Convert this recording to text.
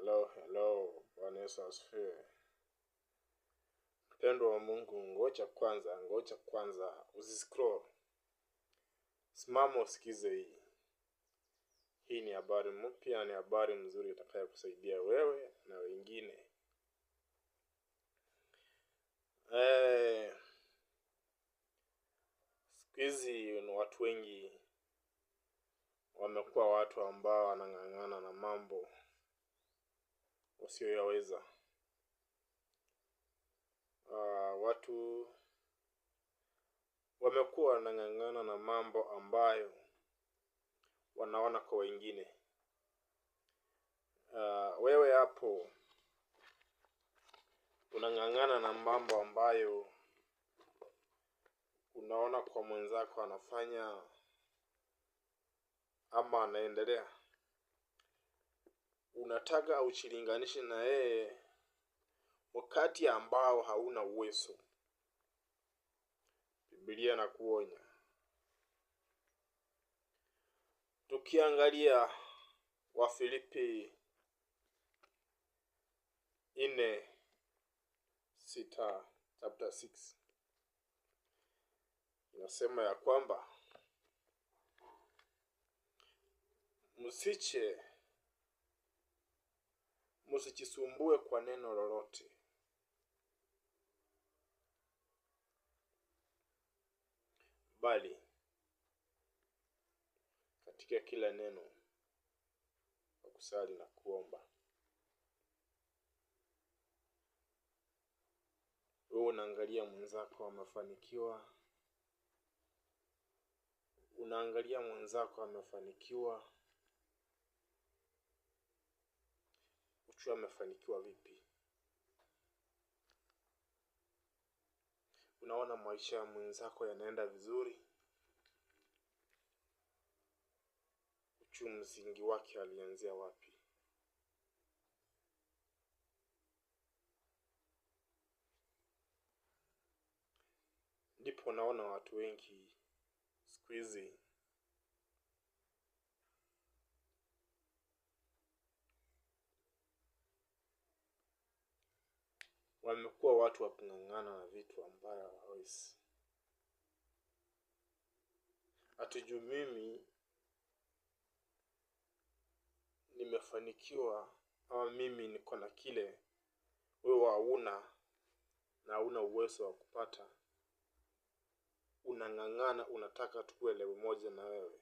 Hello, Bwana Yesu asifiwe. Mpendwa wa Mungu, ngoja kwanza, usiscroll. Simama usikize hii. Hii ni habari mpya, ni habari nzuri itakayokusaidia wewe na wengine. Siku hizi watu wengi wamekuwa watu ambao wanang'ang'ana na mambo wasioyaweza. Watu wamekuwa wanang'ang'ana na mambo ambayo wanaona kwa wengine. Wewe hapo unang'ang'ana na mambo ambayo unaona kwa mwenzako anafanya ama anaendelea. Unataka ujilinganishe na yeye wakati ambao hauna uwezo. Biblia inakuonya. Tukiangalia Wafilipi 4:6 chapter 6 inasema ya kwamba msijisumbue kwa neno lolote, bali katika kila neno kwa kusali na kuomba. Wewe unaangalia mwenzako amefanikiwa. Unaangalia mwenzako amefanikiwa. Ujue amefanikiwa vipi? Unaona maisha ya mwenzako yanaenda vizuri? Ujue msingi wake alianzia wapi? Ndipo naona watu wengi siku hizi wamekuwa watu wa kung'ang'ana na vitu ambayo hawawezi. Ati juu mimi nimefanikiwa ama mimi niko na kile wewe hauna na hauna uwezo wa kupata, unang'ang'ana unataka tukue level moja na wewe.